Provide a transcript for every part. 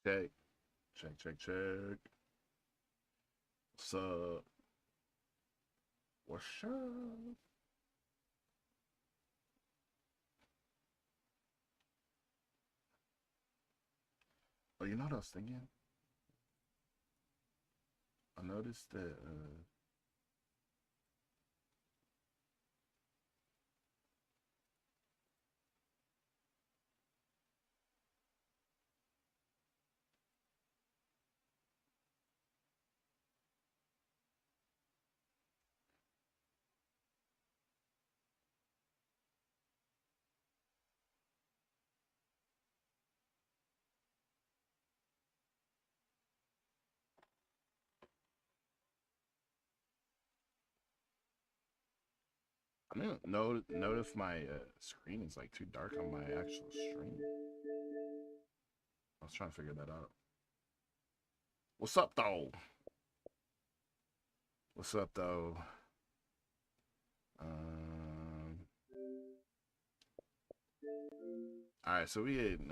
Check, check, check, check. What's up? What's up? Oh, you know what I was thinking? I noticed that. I didn't know if my screen is like too dark on my actual stream. I was trying to figure that out. What's up, though? What's up, though? Um. All right, so we in.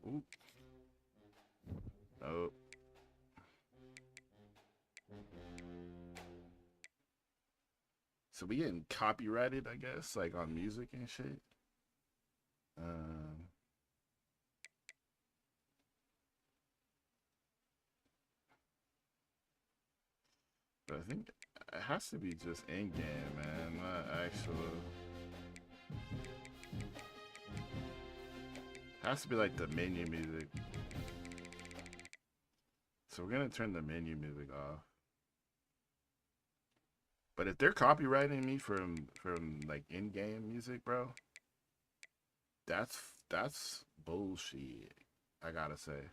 Oop. Oh. So we getting copyrighted, I guess, like on music and shit. Um. But I think it has to be just in game, man, not actual. Has to be like the menu music. So we're gonna turn the menu music off. But if they're copywriting me from like in-game music, bro, that's bullshit. I gotta say.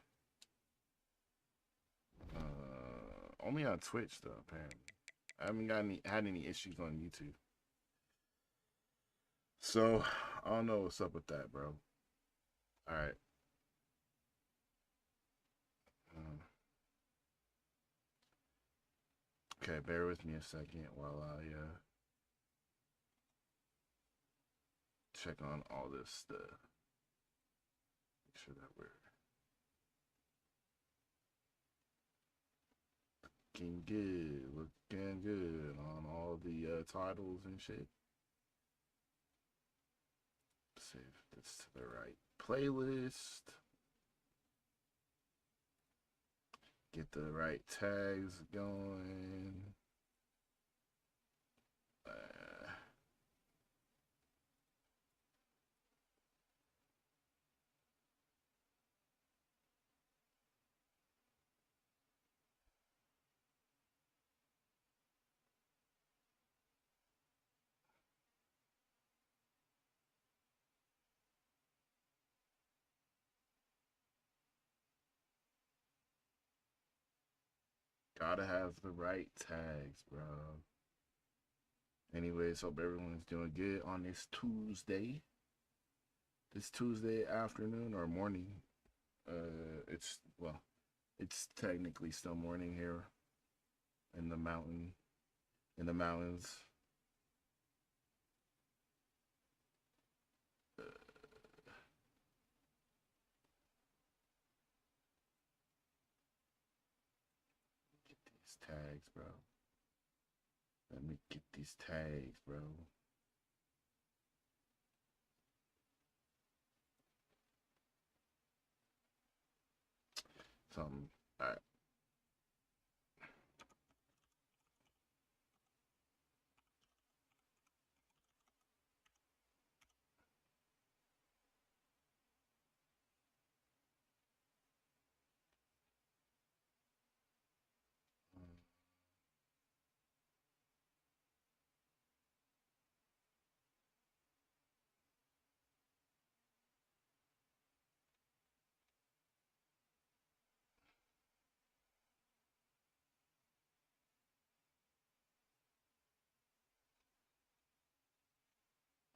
Only on Twitch though, apparently. I haven't had any issues on YouTube. So I don't know what's up with that, bro. All right. Um, okay, bear with me a second while I check on all this stuff. Make sure that we're looking good, looking good on all the titles and shit. Save this to the right playlist. Get the right tags going. Uh, gotta have the right tags, bro. Anyways, hope everyone's doing good on this Tuesday. This Tuesday afternoon or morning. It's well, it's technically still morning here in the mountain, in the mountains. Uh, get these tags, bro. Let me get these tags, bro. Something. All right.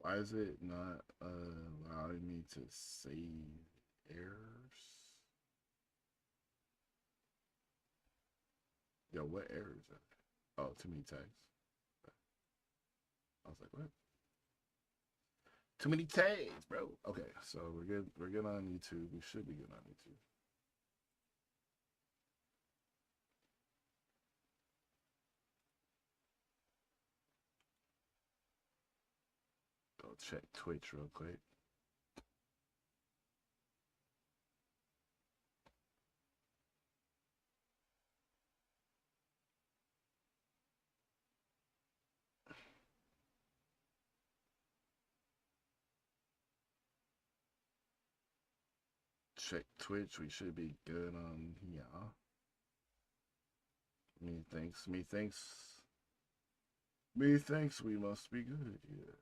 Why is it not allowing me to save errors? Yo, what errors are there? Oh, too many tags. was like, what? Too many tags, bro. Okay, so we're good. We're good on YouTube. We should be good on YouTube. Go check Twitch real quick. Check Twitch. We should be good on Me thinks. Me thinks. Me thinks we must be good. Yeah.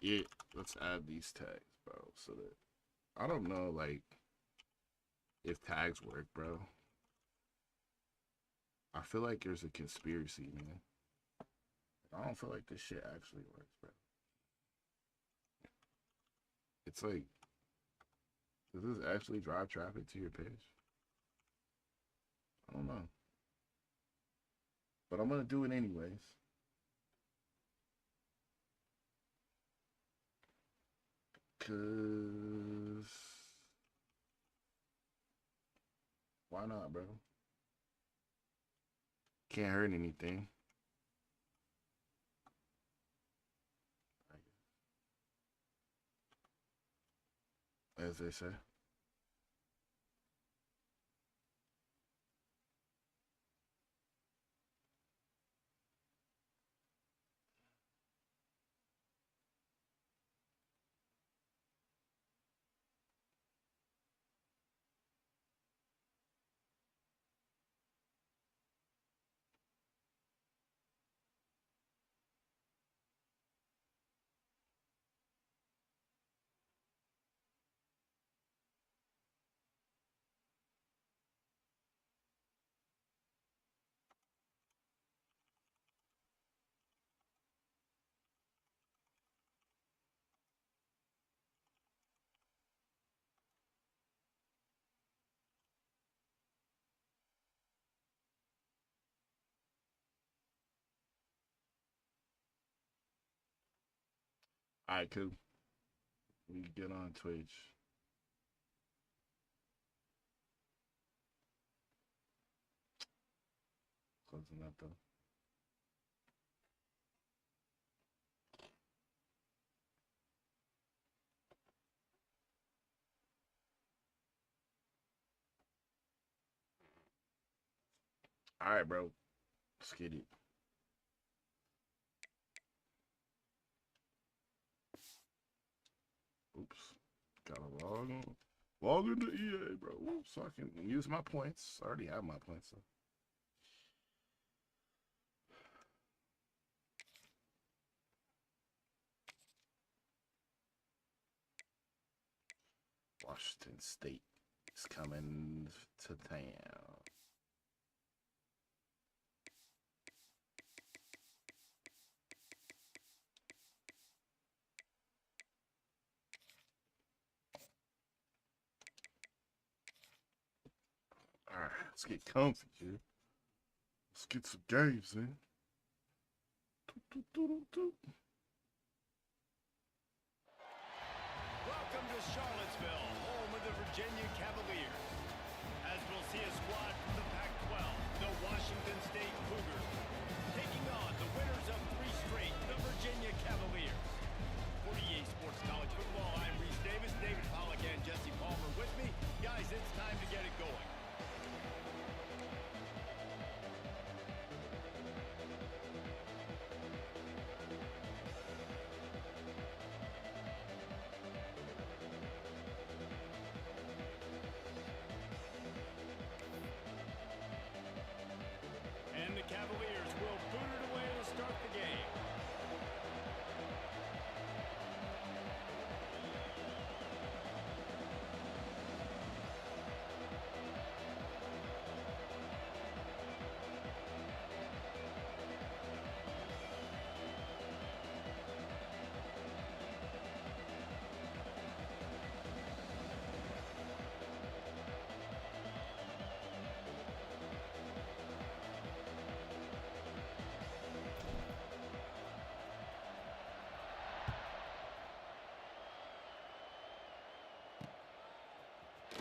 Yeah. Let's add these tags, bro. So that I don't know, like, if tags work, bro. I feel like there's a conspiracy, man. I don't feel like this shit actually works, bro. It's like, does this actually drive traffic to your page? I don't know. But I'm gonna do it anyways. Cause why not, bro? Can't hurt anything. As they say. Alright, cool. We get on Twitch. Closing that though. Alright, bro. Let's get it. Oops. Gotta log on. Log into EA, bro. So I can use my points. I already have my points, so. Washington State is coming to town. Alright, let's get comfy, dude. Let's get some games in. Welcome to Charlottesville, home of the Virginia Cavaliers. As we'll see a squad from the Pac-12, the Washington State Cougars, taking on the winners of 3 straight, the Virginia Cavaliers. For EA Sports College Football, I'm Reese Davis, David Pollack, and Jesse Palmer with me. Guys, it's time to get it going. the Cavaliers will boot it away to start the game.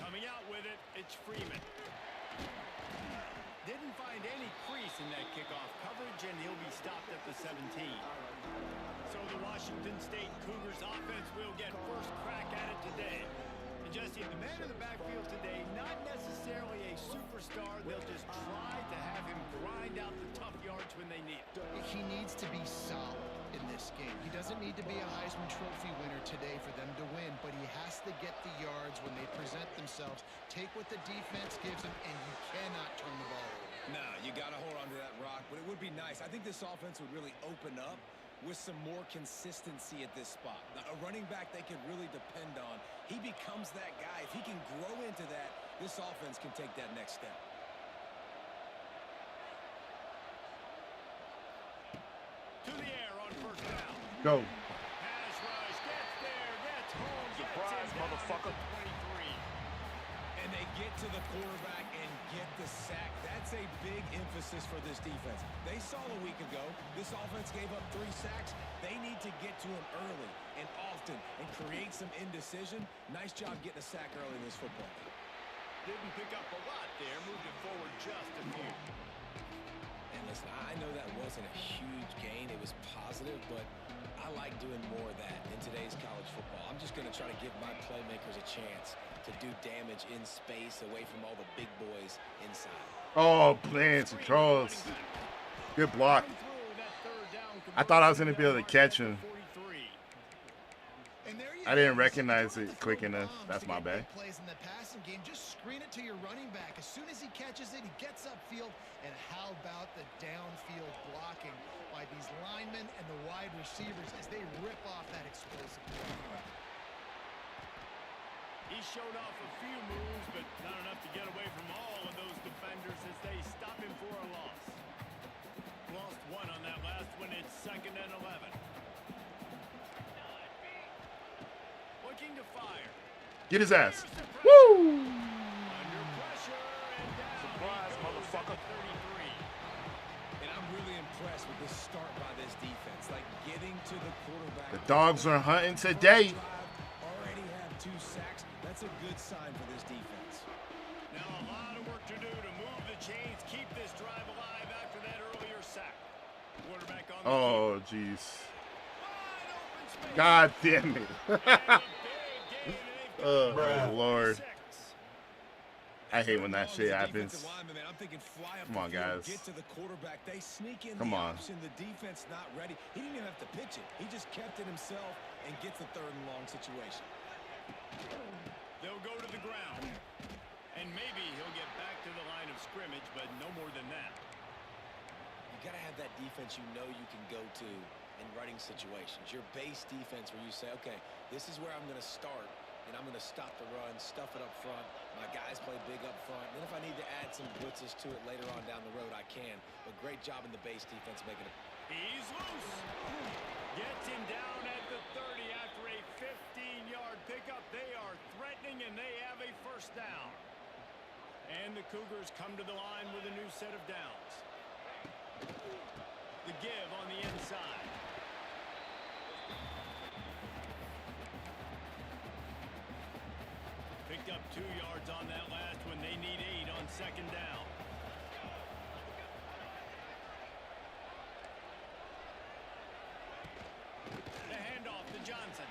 Coming out with it, it's Freeman. Didn't find any crease in that kickoff coverage, and he'll be stopped at the 17. So the Washington State Cougars offense will get first crack at it today. And Jesse, the man in the backfield today, not necessarily a superstar. They'll just try to have him grind out the tough yards when they need it. He needs to be solid in this game. He doesn't need to be a Heisman Trophy winner today for them to win, but he has to get the yards when they present themselves. Take what the defense gives him, and you cannot turn the ball over. No, you got to hold on to that rock, but it would be nice. I think this offense would really open up with some more consistency at this spot. Now, a running back they can really depend on. He becomes that guy. If he can grow into that, this offense can take that next step. To the air on first down. Go. Pass rush, gets there, gets home, Surprise, gets him motherfucker. down to 23. And they get to the quarterback and get the sack. That's a big emphasis for this defense. They saw a week ago, this offense gave up 3 sacks. They need to get to him early and often and create some indecision. Nice job getting a sack early in this football game. Didn't pick up a lot there, moved it forward just a few. And listen, I know that wasn't a huge gain. It was positive, but I like doing more of that in today's college football. I'm just going to try to give my playmakers a chance to do damage in space away from all the big boys inside. Oh, Lance and Charles. Good block. I thought I was going to be able to catch him. I didn't recognize it quick enough. That's my bad. Plays in the passing game. Just screen it to your running back. As soon as he catches it, he gets upfield. And how about the downfield blocking by these linemen and the wide receivers as they rip off that explosive play. He showed off a few moves, but not enough to get away from all of those defenders as they stop him for a loss. Lost one on that last one. It's 2nd and 11. Looking to fire. Get his ass. Woo! Under pressure and down. Surprise, motherfucker. 33. And I'm really impressed with this start by this defense. Like getting to the quarterback. The dogs are hunting today. Already have 2 sacks. That's a good sign for this defense. Now a lot of work to do to move the chains, keep this drive alive after that earlier sack. Quarterback on the Oh, jeez. wide open space. God damn it. And a big gain, and they've got Oh, Lord. 6. I hate when that As shit a happens. defensive lineman, man, I'm thinking fly up Come the on, field, guys. get to the quarterback. They sneak in Come the on. option. The defense not ready. He didn't even have to pitch it. He just kept it himself and gets the 3rd and long situation. They'll go to the ground. And maybe he'll get back to the line of scrimmage, but no more than that. You got to have that defense you know you can go to in running situations. Your base defense where you say, okay, this is where I'm going to start, and I'm going to stop the run, stuff it up front. My guys play big up front. Then if I need to add some blitzes to it later on down the road, I can. But great job in the base defense making it. He's loose. Gets him down at the 30 after a 15-yard pickup. They are threatening, and they have a first down. And the Cougars come to the line with a new set of downs. The give on the inside. Picked up 2 yards on that last one. They need 8 on 2nd down. The handoff to Johnson.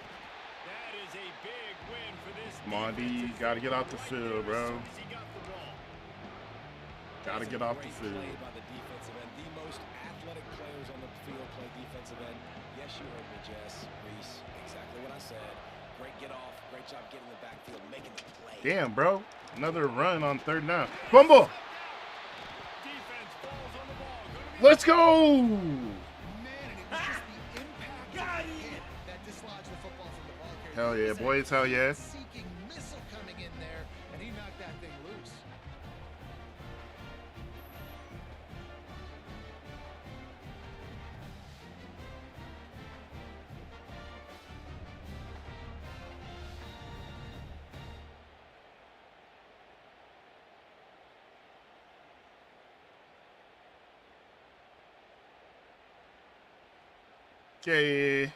That is a big win for this Come on, D. defense. Gotta get off the field, bro. As soon as he got the ball. Gotta get off the Great field. play by the defensive end. The most athletic players on the field play defensive end. Yes, you heard me, Jess. Reese, exactly what I said. Great get off. Great job getting in the backfield, making the play. Damn, bro. Another run on 3rd down. Fumble. Defense falls on the ball. Good Let's go. Man, and it was just the impact of the hit that dislodged the football from the ball carrier. Hell yeah, boys. Hell yeah. Seeking missile coming in there, and he knocked that thing loose. Okay.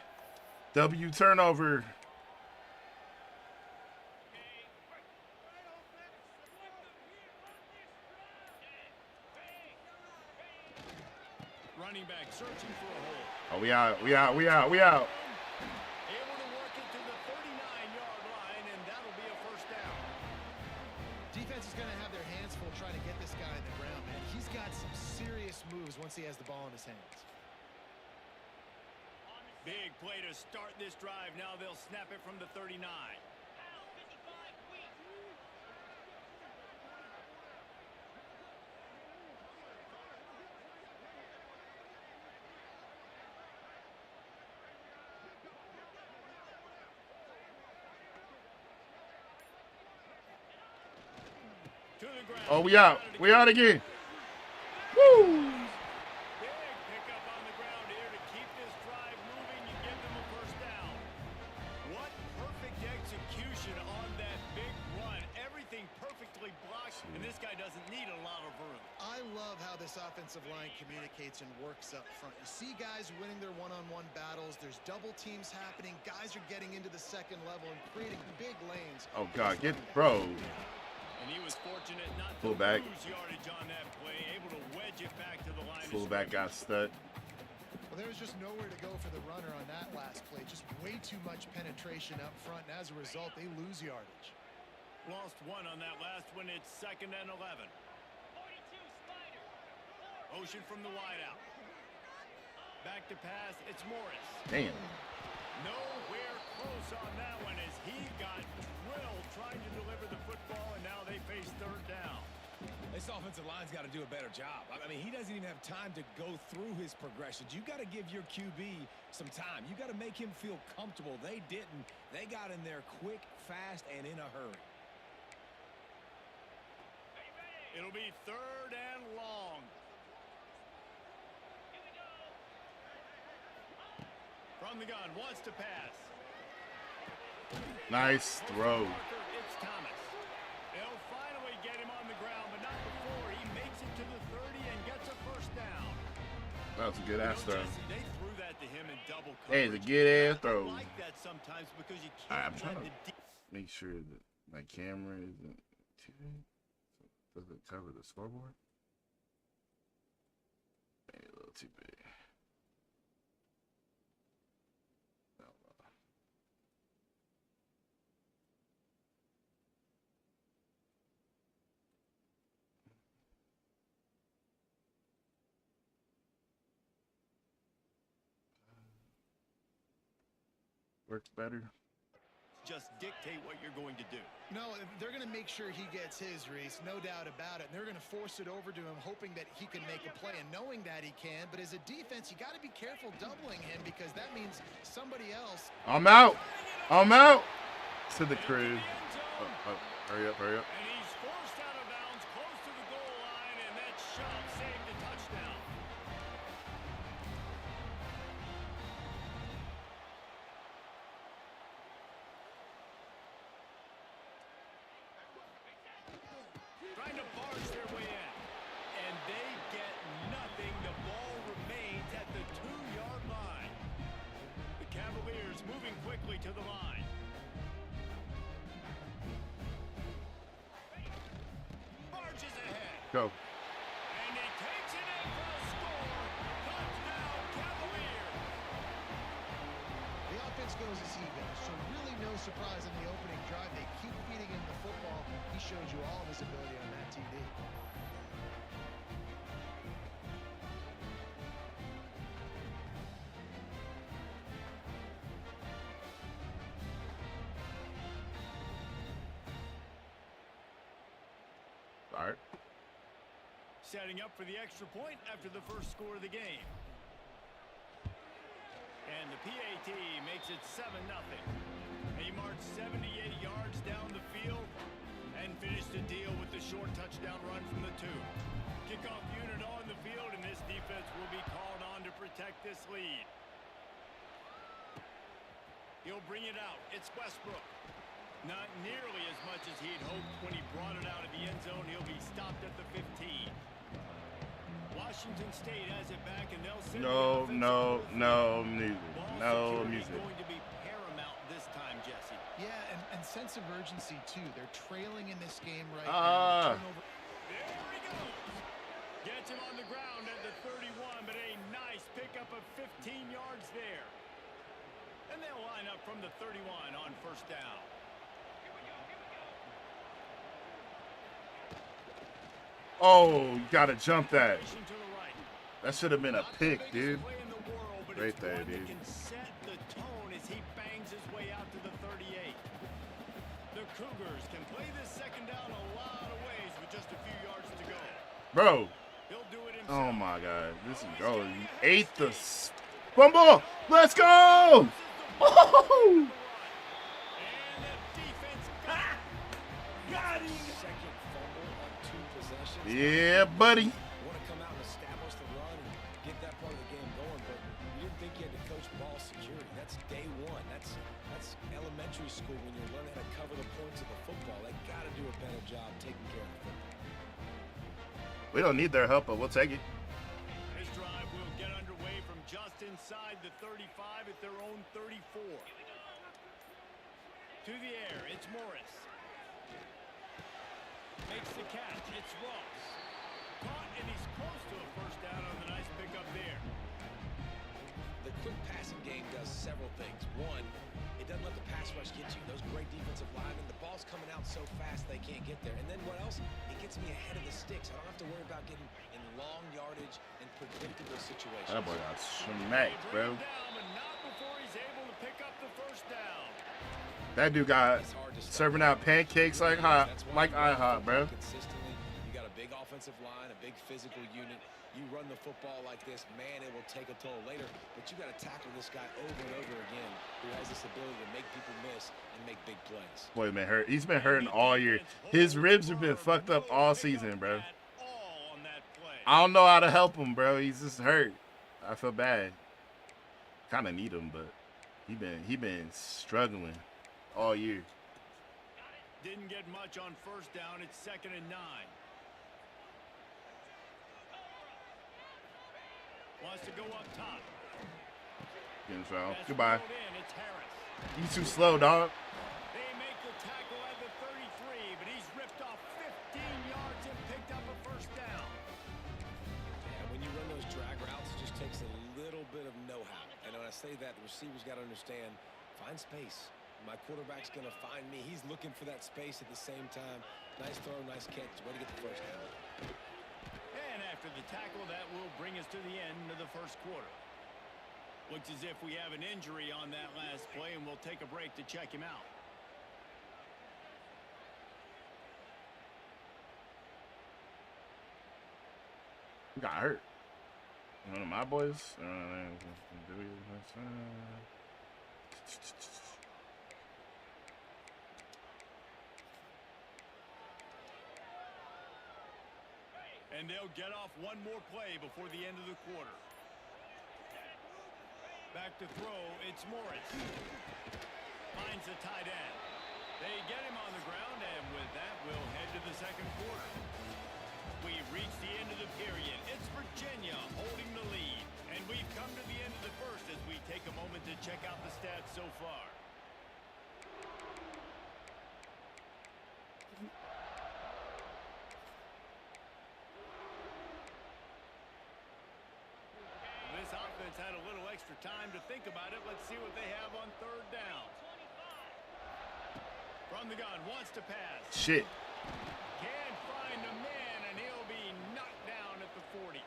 W turnover. Running back searching for a hole. Oh, we out. We out. We out. We out. Able to work it to the 39-yard line, and that'll be a first down. Defense is going to have their hands full trying to get this guy in the ground, man. He's got some serious moves once he has the ball in his hands. Big play to start this drive. Now they'll snap it from the 39. To the ground. Oh, we out. We out again. Woo. Big pickup on the ground here to keep this drive moving. You give them a first down. What perfect execution on that big run. Everything perfectly blocked, and this guy doesn't need a lot of room. I love how this offensive line communicates and works up front. You see guys winning their one-on-one battles. There's double teams happening. Guys are getting into the second level and creating big lanes. Oh, God. Get, bro. And he was fortunate not to Fullback. lose yardage on that play, able to wedge it back to the line. of Fullback got stuck. Well, there was just nowhere to go for the runner on that last play. Just way too much penetration up front, and as a result, they lose yardage. Lost one on that last one. It's 2nd and 11. Motion from the wideout. Back to pass. It's Morris. Damn. Nowhere close on that one as he got drilled trying to deliver the football, and now they face 3rd down. This offensive line's got to do a better job. I mean, he doesn't even have time to go through his progressions. You got to give your QB some time. You got to make him feel comfortable. They didn't. They got in there quick, fast, and in a hurry. It'll be 3rd and long. From the gun, wants to pass. Nice throw. It's Thomas. They'll finally get him on the ground, but not before he makes it to the 30 and gets a first down. That was a good ass throw. Jesse, they threw that to him in double coverage. Hey, it's a good ass I throw. like that sometimes because you I'm can't trying let to the make sure that my camera isn't too big. So does it cover the scoreboard? Maybe a little too big. Works better. just dictate what you're going to do. No, they're going to make sure he gets his, Reese, no doubt about it. And they're going to force it over to him, hoping that he can make a play and knowing that he can. But as a defense, you got to be careful doubling him because that means somebody else. I'm out. I'm out. To the crew. Hurry up, hurry up. And he's forced out of bounds close to the goal line, and that shot saved the touchdown. Trying to barge their way in. And they get nothing. The ball remains at the 2-yard line. The Cavaliers moving quickly to the line. Barges ahead. Go. And he takes it in for a score. Touchdown, Cavaliers. The offense goes as he goes, so really no surprise in the opening drive. They keep feeding him the football. He showed you all of his ability on that TD. All right. setting up for the extra point after the first score of the game. And the PAT makes it 7-0. He marched 78 yards down the field and finished the deal with the short touchdown run from the 2. Kickoff unit on the field, and this defense will be called on to protect this lead. He'll bring it out. It's Westbrook. Not nearly as much as he'd hoped when he brought it out of the end zone. He'll be stopped at the 15. Washington State has it back, and they'll send No music. No music. Going to be paramount this time, Jesse. Yeah, and sense of urgency, too. They're trailing in this game right now. Turnover. There he goes. Gets him on the ground at the 31, but a nice pickup of 15 yards there. And they'll line up from the 31 on first down. Oh, you gotta jump that. That should have been a pick, dude. Right there, dude. Can set the tone as he bangs his way out to the 38. The Cougars can play this second down a lot of ways with just a few yards to go. Bro. He'll do it himself. Oh my God. This is oh, you ate the fumble. Let's go. Oh. And the defense got him. Second fumble on 2 possessions. Yeah, buddy. Want to come out and establish the run and get that part of the game going, but you didn't think you had to coach ball security. That's day one. That's elementary school when you're learning how to cover the points of the football. They got to do a better job taking care of the football. We don't need their help, but we'll take it. This drive will get underway from just inside the 35 at their own 34. To the air, it's Morris. Makes the catch, it's Ross. Caught, and he's close to a first down on the nice pickup there. The quick passing game does several things. One, it doesn't let the pass rush get you. Those great defensive linemen, the ball's coming out so fast they can't get there. And then what else? It gets me ahead of the sticks. I don't have to worry about getting in long yardage and predictable situations. That boy got smacked, bro. Down, but not before he's able to pick up the first down. That dude got serving out pancakes like IHOP, bro. Consistently, you got a big offensive line, a big physical unit. You run the football like this, man, it will take a toll later. But you got to tackle this guy over and over again, who has this ability to make people miss and make big plays. Boy, been hurt. He's been hurting all year. His ribs have been fucked up all season, bro. I don't know how to help him, bro. He's just hurt. I feel bad. Kind of need him, but he been struggling all year. Didn't get much on first down. It's 2nd and 9. Wants to go up top. Getting fouled. Goodbye. It's Harris. You too slow, dog. They make the tackle at the 33, but he's ripped off 15 yards and picked up a first down. Yeah, when you run those drag routes, it just takes a little bit of know-how. And when I say that, the receivers got to understand, find space. My quarterback's going to find me. He's looking for that space at the same time. Nice throw, nice catch. Way to get the first down. And after the tackle, that will bring us to the end of the first quarter. Looks as if we have an injury on that last play, and we'll take a break to check him out. He got hurt. One of my boys. And they'll get off one more play before the end of the quarter. Back to throw, it's Morris. Finds the tight end. They get him on the ground, and with that, we'll head to the second quarter. We've reached the end of the period. It's Virginia holding the lead. And we've come to the end of the first as we take a moment to check out the stats so far. This offense had a little extra time to think about it. Let's see what they have on third down. From the gun, wants to pass. Shit. Can't find a man, and he'll be knocked down at the 40.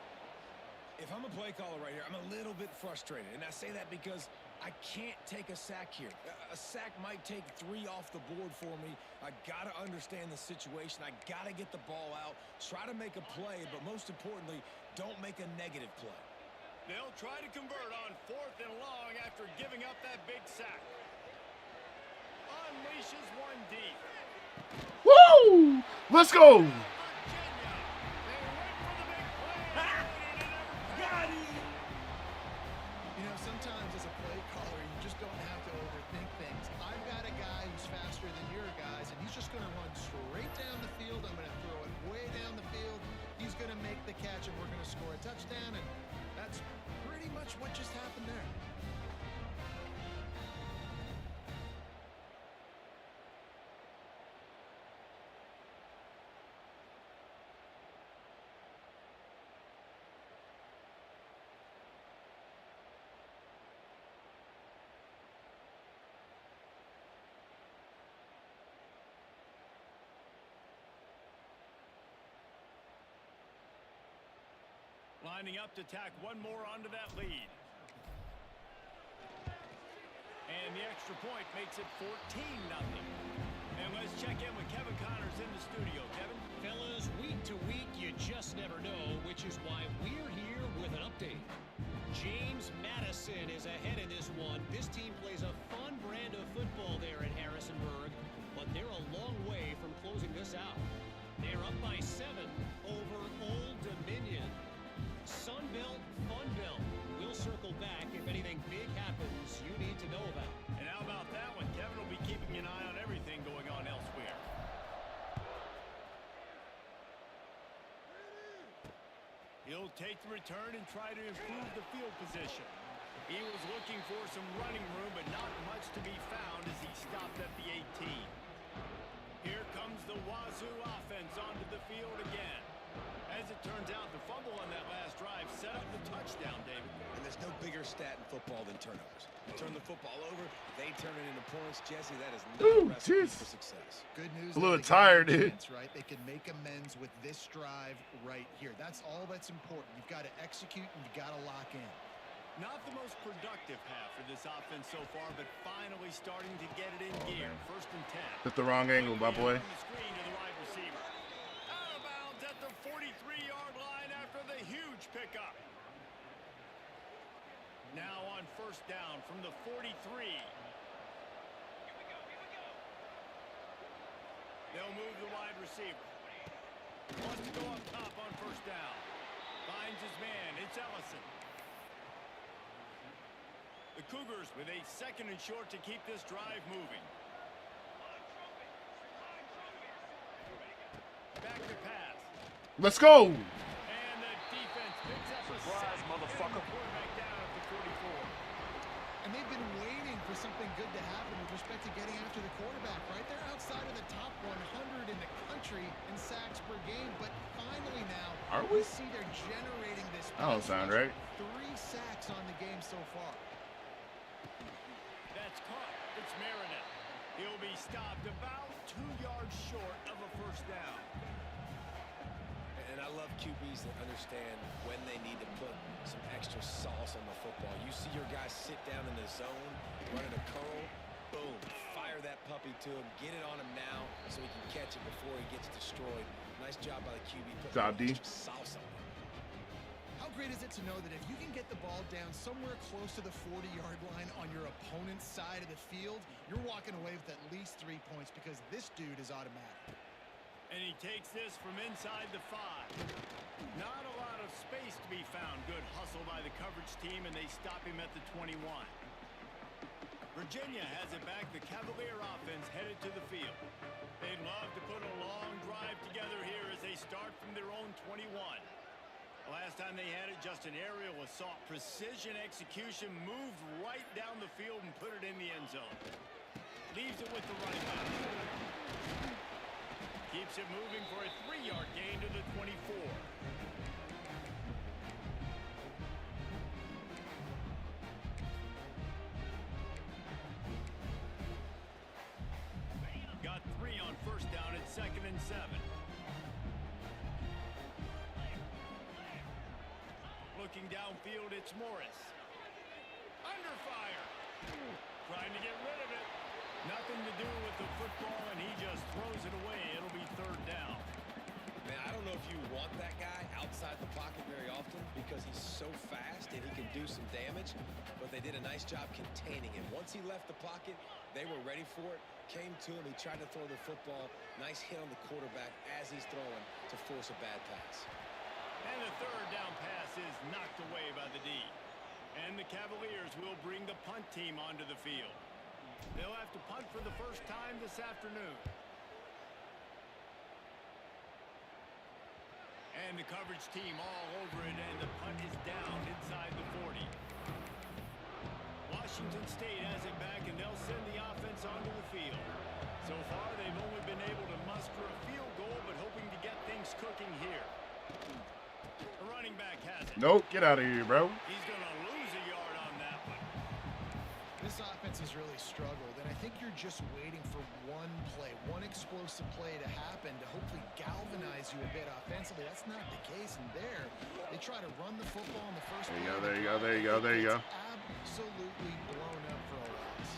If I'm a play caller right here, I'm a little bit frustrated. And I say that because I can't take a sack here. A sack might take 3 off the board for me. I got to understand the situation. I got to get the ball out, try to make a play, but most importantly, don't make a negative play. They'll try to convert on 4th and long after giving up that big sack. Unleashes one deep. Woo! Let's go! Virginia. They went for the big play. Got him! You know, sometimes as a play caller, you just don't have to overthink things. I've got a guy who's faster than your guys, and he's just going to run straight down the field. I'm going to throw it way down the field. He's going to make the catch, and we're going to score a touchdown, and that's pretty much what just happened there. Lining up to tack one more onto that lead. And the extra point makes it 14-0. And let's check in with Kevin Connors in the studio. Kevin? Fellas, week to week, you just never know, which is why we're here with an update. James Madison is ahead in this one. This team plays a fun brand of football there at Harrisonburg, but they're a long way from closing this out. They're up by 7 over Old Dominion. Sunbelt, Funbelt. We'll circle back if anything big happens you need to know about. And how about that one? Kevin will be keeping an eye on everything going on elsewhere. He'll take the return and try to improve the field position. He was looking for some running room, but not much to be found as he stopped at the 18. Here comes the Wazoo offense onto the field again. As it turns out, the fumble on that last drive set up the touchdown, David. And there's no bigger stat in football than turnovers. You turn the football over, they turn it into points. Jesse, that is not a recipe for success. Good news. A little that they tired, got a dude. chance, right? They can make amends with this drive right here. That's all that's important. You've got to execute and you've got to lock in. Not the most productive half for this offense so far, but finally starting to get it in gear. 1st and 10. Hit the wrong angle, my boy. The screen to the wide receiver. Out of bounds at the 43-yard line after the huge pickup. Now on 1st down from the 43. They'll move the wide receiver. Wants to go up top on 1st down. Finds his man. It's Ellison. The Cougars with a 2nd and short to keep this drive moving. Back to pass. Let's go! And the defense picks up a sack. Motherfucker. Quarterback down at the 44. And they've been waiting for something good to happen with respect to getting after the quarterback, right? They're outside of the top 100 in the country in sacks per game, but finally now, Are we? see they're generating this. That don't sound right. 3 sacks on the game so far. That's caught. It's Marinette. He'll be stopped about 2 yards short of a 1st down. And I love QBs that understand when they need to put some extra sauce on the football. You see your guys sit down in the zone, running a curl, boom, fire that puppy to him, get it on him now so he can catch it before he gets destroyed. Nice job by the QB putting Job, D. extra sauce on it. How great is it to know that if you can get the ball down somewhere close to the 40-yard line on your opponent's side of the field, you're walking away with at least 3 points because this dude is automatic. And he takes this from inside the 5. Not a lot of space to be found. Good hustle by the coverage team, and they stop him at the 21. Virginia has it back. The Cavalier offense headed to the field. They'd love to put a long drive together here as they start from their own 21. Last time they had it, just an aerial assault. Precision execution, moved right down the field and put it in the end zone. Leaves it with the running back. Keeps it moving for a 3-yard gain to the 24. Got 3 on 1st down at 2nd and 7. looking downfield, it's Morris. Under fire. Trying to get rid of it. Nothing to do with the football, and he just throws it away. It'll be third down. Man, I don't know if you want that guy outside the pocket very often because he's so fast and he can do some damage, but they did a nice job containing him. Once he left the pocket, they were ready for it, came to him, he tried to throw the football. Nice hit on the quarterback as he's throwing to force a bad pass. And the third down pass is knocked away by the D. And the Cavaliers will bring the punt team onto the field. They'll have to punt for the first time this afternoon. And the coverage team all over it, and the punt is down inside the 40. Washington State has it back, and they'll send the offense onto the field. So far, they've only been able to muster a field goal, but hoping to get things cooking here. The running back has it. Nope, get out of here, bro. He's going to lose a yard on that one. This offense has really struggled, and I think you're just waiting for one play, one explosive play to happen to hopefully galvanize you a bit offensively. That's not the case, and there, they try to run the football in the first play. There you go. Absolutely blown up for a loss.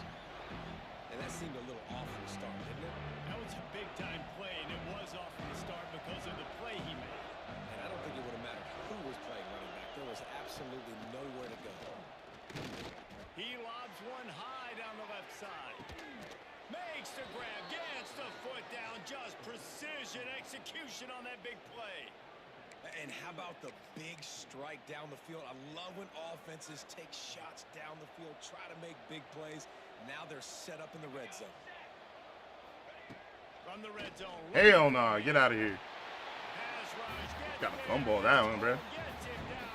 And that seemed a little off from the start, didn't it? That was a big-time play, and it was off from the start because of the play he made. And I don't think it would have mattered who was playing running back. There was absolutely nowhere to go. He lobs one high down the left side. Makes the grab, gets the foot down. Just precision execution on that big play. And how about the big strike down the field? I love when offenses take shots down the field, try to make big plays. Now they're set up in the red zone. From the red zone. Hell no, get out of here. Pass rush, Got a fumble that one, bro. gets him down.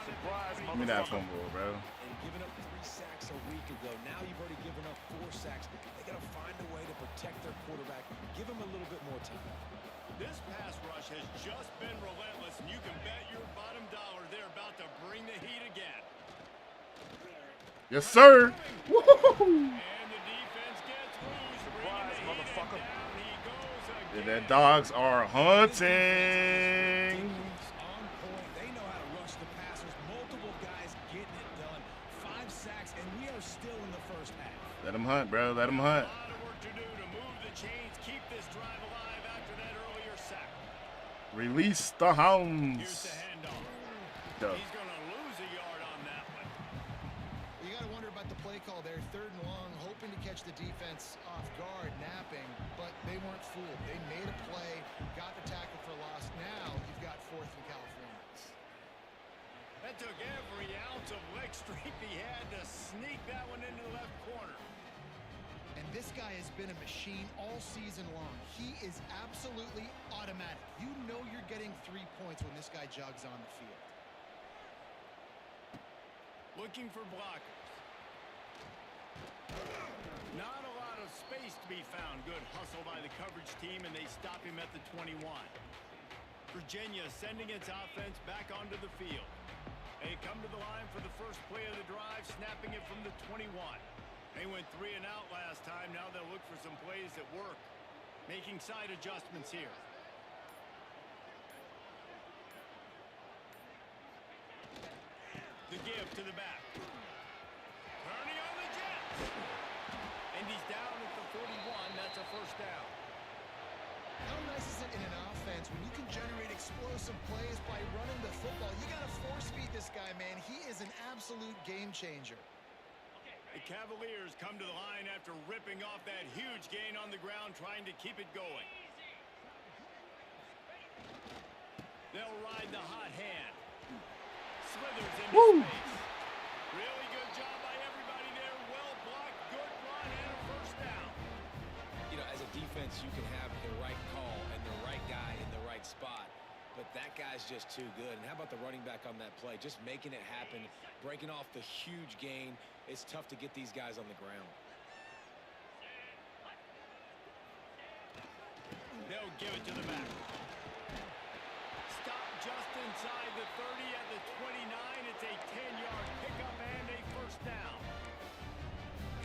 Give me that fumble, bro. And giving up 3 sacks a week ago. Now you've already given up 4 sacks. They got to find a way to protect their quarterback. Give him a little bit more time. This pass rush has just been relentless, and you can bet your bottom dollar they're about to bring the heat again. Yes, sir. Woo-hoo-hoo. And the defense gets loose. Surprise, motherfucker. Down he goes again. The dogs are hunting. On point. They know how to rush the passers. Multiple guys getting it done. 5 sacks, and we are still in the first half. Let them hunt, bro. Let them hunt. A lot of work to do to move the chains, keep this drive alive after that earlier sack. Release the Here's hounds. the handoff. Go. He's going to lose a yard on that one. You got to wonder about the play call there. 3rd and long, hoping to catch the defense off guard, napping, but they weren't fooled. They made a play, got the tackle for loss. Now you've got 4th and California. That took every ounce of leg strength he had to sneak that one into the left corner. And this guy has been a machine all season long. He is absolutely automatic. You know you're getting 3 points when this guy jogs on the field. Looking for blockers. Not a lot of space to be found. Good hustle by the coverage team, and they stop him at the 21. Virginia sending its offense back onto the field. They come to the line for the first play of the drive, snapping it from the 21. They went 3 and out last time. Now they'll look for some plays that work. Making side adjustments here. The give to the back. Turning on the Jets. And he's down at the 41. That's a first down. How nice is it in an offense when you can generate explosive plays by running the football? You got to force feed this guy, man. He is an absolute game changer. The Cavaliers come to the line after ripping off that huge gain on the ground, trying to keep it going. They'll ride the hot hand. Slithers into space. Really good job by everybody there. Well blocked, good run, and a first down. You know, as a defense, you can have the right call and the right guy in the right spot, but that guy's just too good. And how about the running back on that play? Just making it happen, breaking off the huge gain. It's tough to get these guys on the ground. They'll give it to the back. Stop just inside the 30 at the 29. It's a 10-yard pickup and a first down.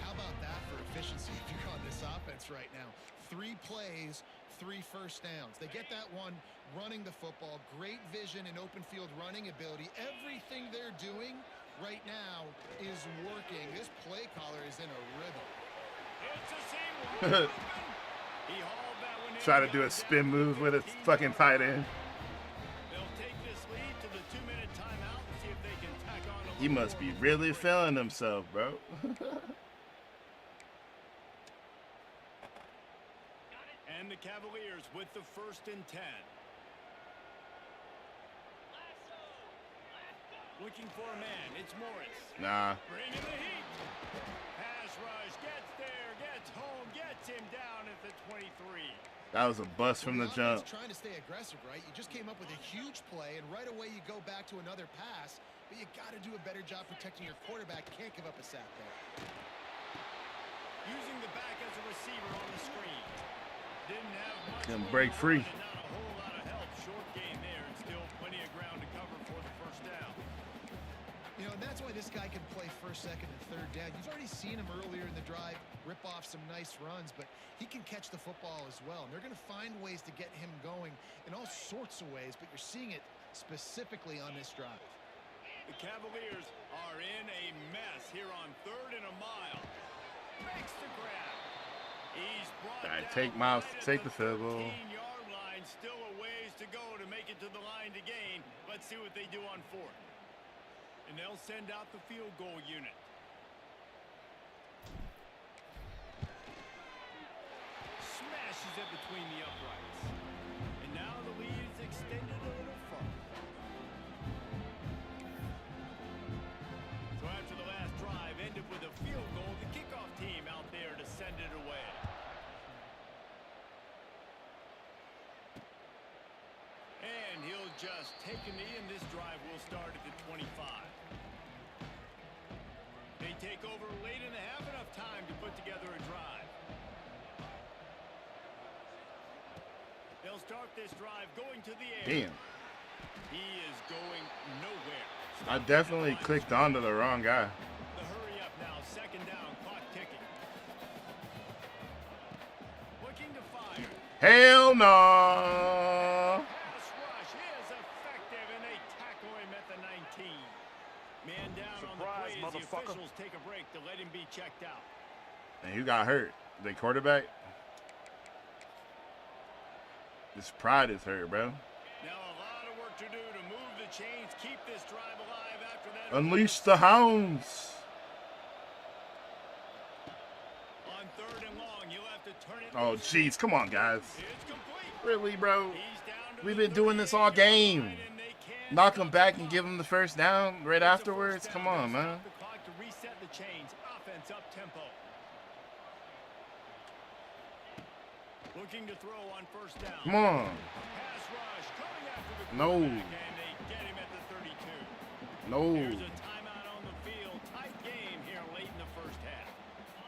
How about that for efficiency if you're on this offense right now? 3 plays, 3 first downs. They get that one running the football, great vision and open field running ability. Everything they're doing right now is working. This play caller is in a rhythm. It's a seam. He hauled that one in. Try to do a spin move with a fucking tight end. They'll take this lead to the 2-minute timeout and see if they can tack on a He little must be more. really feeling himself, bro. And the Cavaliers with the 1st and 10. Looking for a man. It's Morris. Nah. Bringing the heat. Pass rush. Gets there. Gets home. Gets him down at the 23. That was a bust from the jump. Trying to stay aggressive, right? You just came up with a huge play, and right away you go back to another pass, but you got to do a better job protecting your quarterback. Can't give up a sack there. Using the back as a receiver on the screen. Didn't have much. Couldn't break free. And not a whole lot of help. Short game there, and still plenty of ground to cover for the 1st down. You know, and that's why this guy can play 1st, 2nd, and 3rd down. You've already seen him earlier in the drive rip off some nice runs, but he can catch the football as well. And they're going to find ways to get him going in all sorts of ways, but you're seeing it specifically on this drive. The Cavaliers are in a mess here on 3rd and a mile. Makes the grab. He's brought All right, down take Miles, right at take the field goal. 13-yard line. Still a ways to go to make it to the line to gain. Let's see what they do on 4th. And they'll send out the field goal unit. Smashes it between the uprights. And now the lead is extended a little further. So after the last drive ended with a field goal, the kickoff team out there to send it away. And he'll just take a knee, and this drive will start at the 25. They take over late and have enough time to put together a drive. They'll start this drive going to the air. Damn. He is going nowhere. I definitely clicked onto the wrong guy. The hurry up now, 2nd down, clock ticking. Looking to fire. Hell no. Pass rush is effective, and they tackle him at the 19. Man down on the play as the officials take a break to let him be checked out. And you got hurt. The quarterback. His pride is hurt, bro. Now a lot of work to do to move the chains, keep this drive alive after that. Unleash the hounds. On 3rd and long, you'll have to turn it. Oh, loose. jeez. Come on, guys. It's complete. Really, bro? He's down to We've the been doing this all 38-yard game. line, and they can't Knock him stop back the and clock. give him the 1st down right It's a afterwards. first Come down. on, They'll man. stop the clock to reset the chains. Offense up tempo. Looking to throw on 1st down. Come on. Pass rush coming after the No. quarterback, and they get him at the 32. No. Here's a timeout on the field. Tight game here late in the 1st half.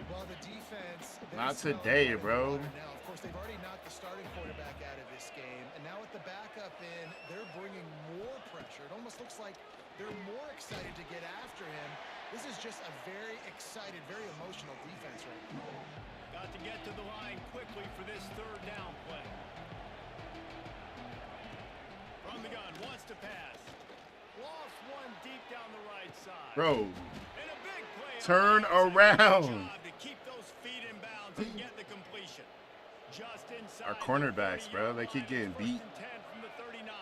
Well, the defense... they're Not smelling today, blood bro. water now. Of course, they've already knocked the starting quarterback out of this game, and now with the backup in, they're bringing more pressure. It almost looks like they're more excited to get after him. This is just a very excited, very emotional defense right now. Got to get to the line quickly for this 3rd down play. From the gun, wants to pass. Lost one deep down the right side. Bro. And a big play. Turn Good around. job to keep those feet in bounds and get the completion. Just inside Our the cornerbacks, bro. 40-yard They keep line. getting It's beat. 1st and 10 from the 39.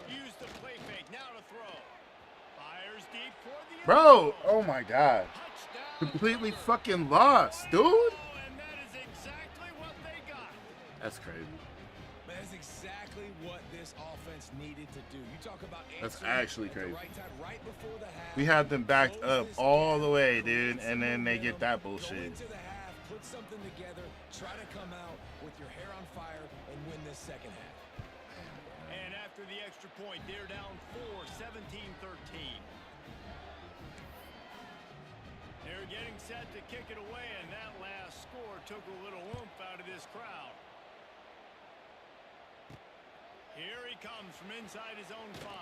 Use the play fake. Now to throw. Fires deep for the end Bro. zone. Oh, my God. Touchdown. Completely fucking lost, dude. And that is exactly what they got. That's crazy. Man, that's exactly what this offense needed to do. You talk about That's answering actually at the crazy. right time, right before the half. We had them backed Close up this all gap, the way, create dude, some and then they get momentum, that Go bullshit. into the half, put something together, try to come out with your hair on fire and win this 2nd half. And after the extra point, they're down 4, 17-13. They're getting set to kick it away, and that last score took a little oomph out of this crowd. Here he comes from inside his own 5.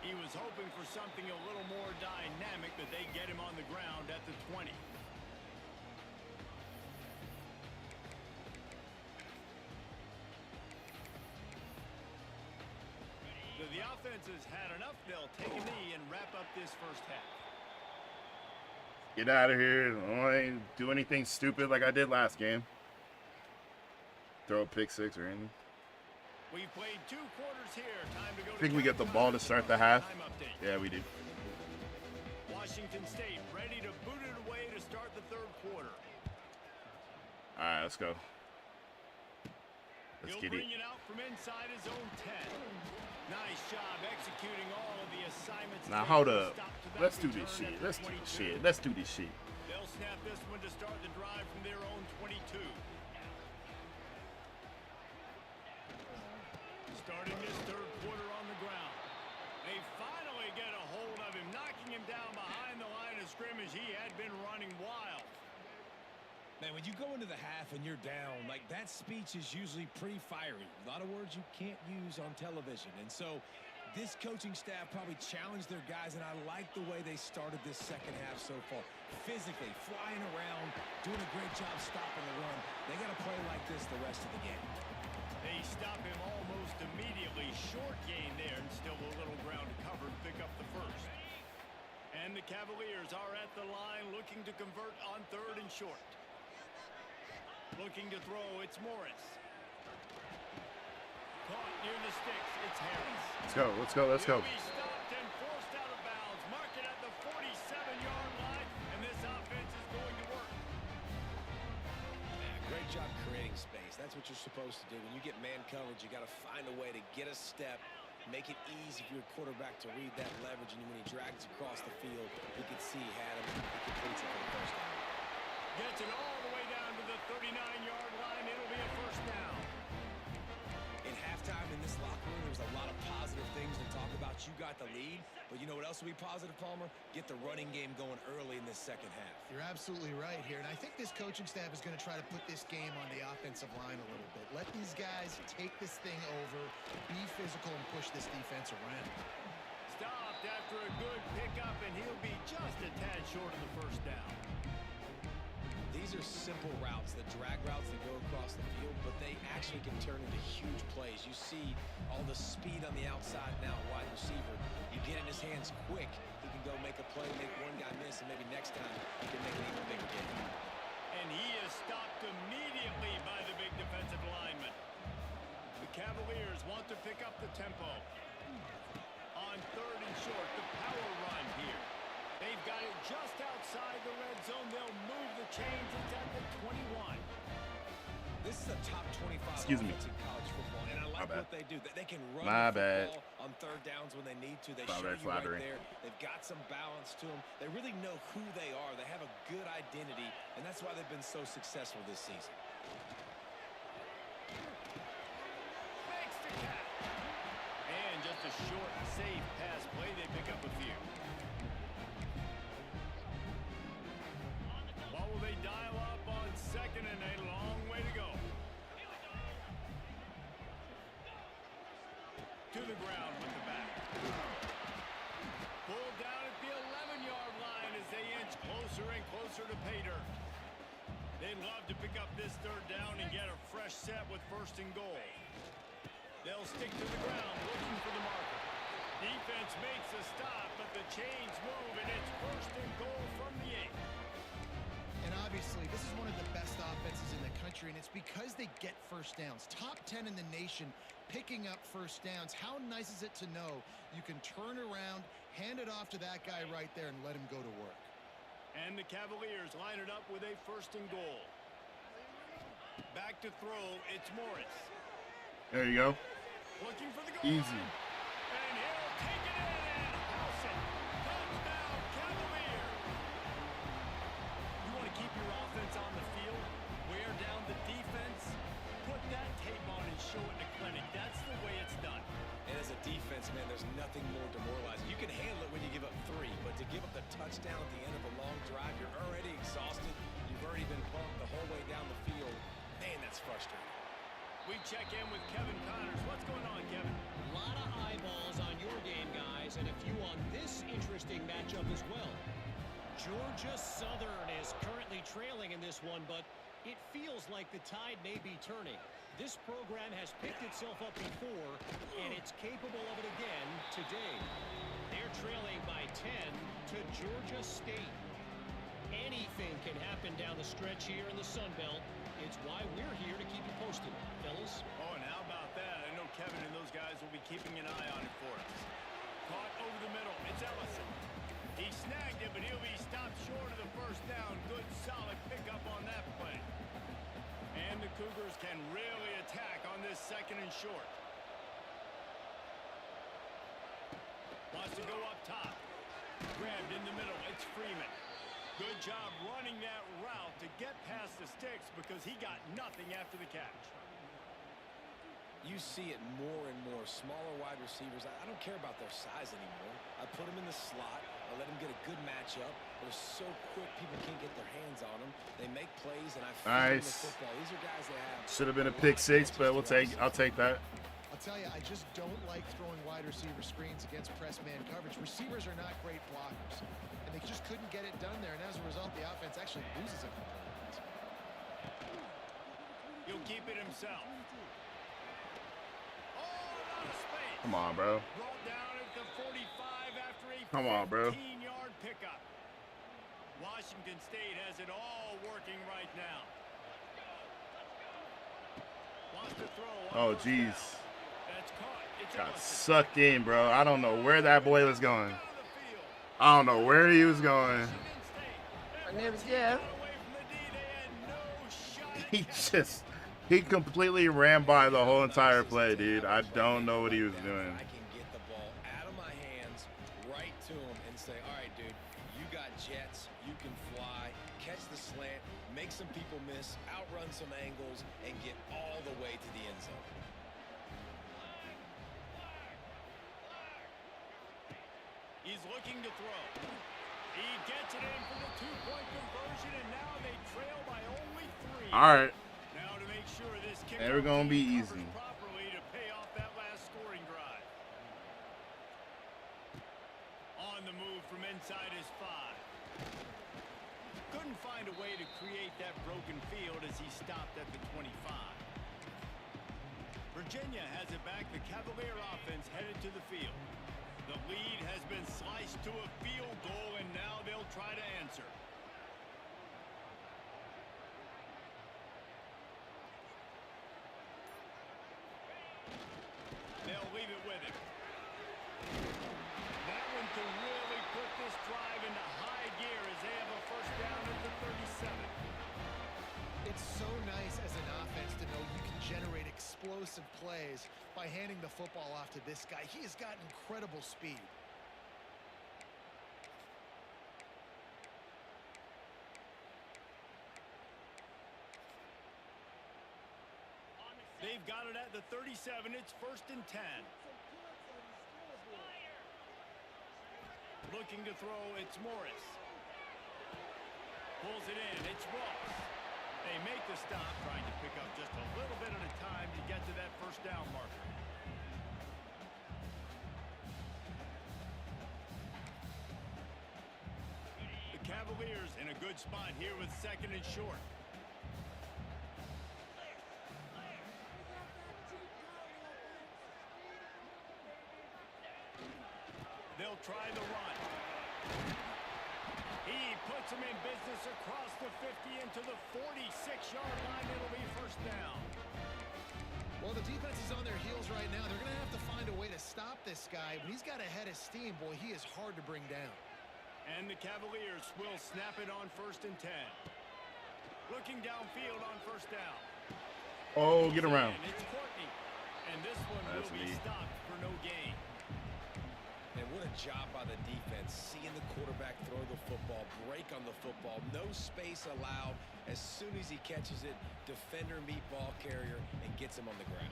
He was hoping for something a little more dynamic, but they get him on the ground at the 20. offense has had enough. They'll take a knee and wrap up this first half. Get out of here. Don't do anything stupid like I did last game. Throw a pick six or anything. We've played 2 quarters here. Time to go. I think we get the ball to start the half. Yeah, we do. Washington State ready to boot it away to start the 3rd quarter. All right, let's go. Let's He'll get bring it. it out from inside his own 10. Nice job executing all of the assignments. Now hold up. Let's do this shit. Let's do this shit. Let's do this shit. They'll snap this one to start the drive from their own 22. Starting this 3rd quarter on the ground. They finally get a hold of him, knocking him down behind the line of scrimmage. He had been running wild. Man, when you go into the half and you're down, like, that speech is usually pretty fiery. A lot of words you can't use on television. And so this coaching staff probably challenged their guys, and I like the way they started this second half so far. Physically, flying around, doing a great job stopping the run. They got to play like this the rest of the game. They stop him almost immediately. Short gain there, and still a little ground to cover and pick up the first. And the Cavaliers are at the line looking to convert on 3rd and short. Looking to throw, it's Morris. Caught near the sticks, it's Harris. Let's go. Let's go. Let's go. He'll be stopped and forced out of bounds. Mark it at the 47-yard line, and this offense is going to work. Yeah, great job creating space. That's what you're supposed to do. When you get man coverage, you got to find a way to get a step, make it easy for your quarterback to read that leverage, and when he drags across the field, you could see he had him. He completes it for the first down. Gets it all the way down to the 39-yard line. It'll be a first down. In halftime in this locker room, there was a lot of positive things to talk about. You got the lead, but you know what else will be positive, Palmer? Get the running game going early in this second half. You're absolutely right here, and I think this coaching staff is going to try to put this game on the offensive line a little bit. Let these guys take this thing over, be physical, and push this defense around. Stopped after a good pickup, and he'll be just a tad short of the first down. These are simple routes, the drag routes that go across the field, but they actually can turn into huge plays. You see all the speed on the outside now, wide receiver. You get in his hands quick, he can go make a play, make one guy miss, and maybe next time he can make an even bigger game. And he is stopped immediately by the big defensive lineman. The Cavaliers want to pick up the tempo. On 3rd and short, the power run here. They've got it just outside the red zone. They'll move the chains. It's at the 21. This is a top 25 Excuse me. offense in college football, and I like what they do. They can run My the bad. football on 3rd downs when they need to. They Thought show that you right flattering. there. They've got some balance to them. They really know who they are. They have a good identity, and that's why they've been so successful this season. Makes the catch. And just a short, safe pass play. They pick up a few. What will they dial up on 2nd and a long way to go? To the ground with the back. Pulled down at the 11-yard line as they inch closer and closer to pay dirt. They'd love to pick up this 3rd down and get a fresh set with 1st and goal. They'll stick to the ground looking for the marker. Defense makes a stop, but the chains move, and it's 1st and goal from the 8. And obviously, this is one of the best offenses in the country, and it's because they get first downs. Top 10 in the nation picking up first downs. How nice is it to know you can turn around, hand it off to that guy right there, and let him go to work? And the Cavaliers line it up with a 1st and goal. Back to throw, it's Morris. There you go. Looking for the goal Easy. line. And he'll take it in and house it. Touchdown, Cavaliers. You want to keep your offense on the field, wear down the defense, put that tape on and show it in a clinic. That's the way it's done. And as a defense, man, there's nothing more demoralizing. You can handle it when you give up 3, but to give up the touchdown at the end of a long drive, you're already exhausted. You've already been pumped the whole way down the field. Man, that's frustrating. We check in with Kevin Connors. What's going on, Kevin? A lot of eyeballs on your game, guys, and a few on this interesting matchup as well. Georgia Southern is currently trailing in this one, but it feels like the tide may be turning. This program has picked itself up before, and it's capable of it again today. They're trailing by 10 to Georgia State. Anything can happen down the stretch here in the Sun Belt. It's why we're here to keep you posted, fellas. Oh, and how about that? I know Kevin and those guys will be keeping an eye on it for us. Caught over the middle. It's Ellison. He snagged it, but he'll be stopped short of the first down. Good, solid pickup on that play. And the Cougars can really attack on this second and short. Wants to go up top. Grabbed in the middle. It's Freeman. Good job running that route to get past the sticks because he got nothing after the catch. You see it more and more. Smaller wide receivers, I don't care about their size anymore. I put them in the slot. I let them get a good matchup. They're so quick, people can't get their hands on them. They make plays, and I feed them the football. These are guys that have... Should have been a pick six, but I'll take that. I'll tell you, I just don't like throwing wide receiver screens against press man coverage. Receivers are not great blockers, and they just couldn't get it done there. And as a result, the offense actually loses a couple of points. He'll keep it himself. Oh, a lot of space. Come on, bro. Brought down at the 45 after a Come on, bro. 15-yard pickup. Washington State has it all working right now. Wants to throw. Oh, jeez. That's caught. It's Got Ellison. sucked in, bro. I don't know where that boy was going. I don't know where he was going. My name is Jeff. He completely ran by the whole entire play, dude. I don't know what he was doing. I can get the ball out of my hands, right to him, and say, all right, dude, you got jets, you can fly, catch the slant, make some people miss, outrun some angles, and get all the way to the end zone. He's looking to throw. He gets it in for the two-point conversion, and now they trail by only 3. All right. Now to make sure this kick Never gonna be easy. properly to pay off that last scoring drive. On the move from inside his 5. Couldn't find a way to create that broken field as he stopped at the 25. Virginia has it back. The Cavalier offense headed to the field. The lead has been sliced to a field goal, and now they'll try to answer. They'll leave it with him. That one to really put this drive into high gear as they have a first down at the 37. It's so nice as an offense to know you can generate explosive plays by handing the football off to this guy. He has got incredible speed. They've got it at the 37. It's 1st and 10. Looking to throw, it's Morris. Pulls it in, it's Ross. They make the stop, trying to pick up just a little bit at a time to get to that first down marker. The Cavaliers in a good spot here with 2nd and short. They'll try the run. He puts him in business across the 50 into the 46-yard line. It'll be first down. Well, the defense is on their heels right now. They're going to have to find a way to stop this guy. When he's got a head of steam, boy, he is hard to bring down. And the Cavaliers will snap it on 1st and 10. Looking downfield on first down. Oh, get around. And it's Courtney. And this one That's will be me. stopped for no gain. And what a job by the defense, seeing the quarterback throw the football, break on the football, no space allowed. As soon as he catches it, defender meet ball carrier and gets him on the ground.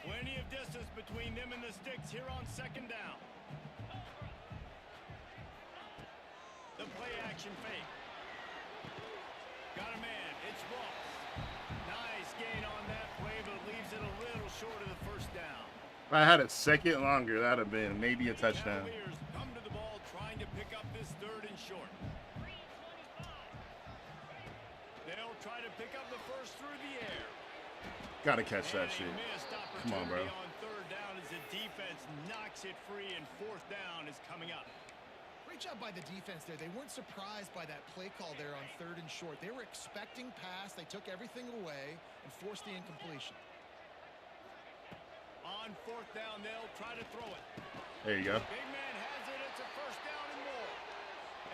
Plenty of distance between them and the sticks here on 2nd down. The play action fake. Got a man. It's Ross. Nice gain on that play, but leaves it a little short of the first down. If I had a second longer, that'd have been maybe a touchdown. Cavaliers come to the ball trying to pick up pick up the first through the air. Gotta catch that shit. Come on, bro. On third down as the defense knocks it free, and fourth down is coming up. Great job by the defense there. They weren't surprised by that play call there on 3rd and short. They were expecting pass. They took everything away and forced the incompletion. On 4th down, they'll try to throw it. There you go. Big man has it. It's a first down and more.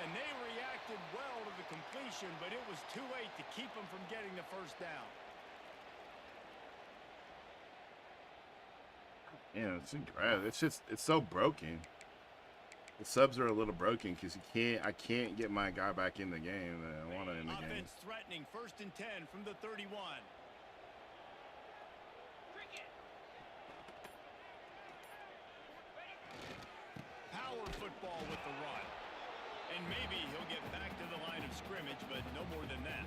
And they reacted well to the completion, but it was too late to keep them from getting the first down. Yeah, it's incredible. It's so broken. The subs are a little broken because I can't get my guy back in the game that I want to in the game. Offense threatening, 1st and 10 from the 31. Power football with the run. And maybe he'll get back to the line of scrimmage, but no more than that.